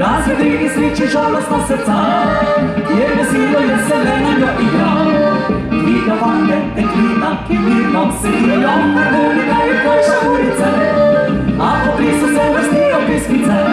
Razvedrigi sreći žalostna srca, jer veselo je zelenega igra. Dviga vande, teklina, ki mirno sedijo, harmonika je krajša ulice, a po plisu se vrstijo pesmice.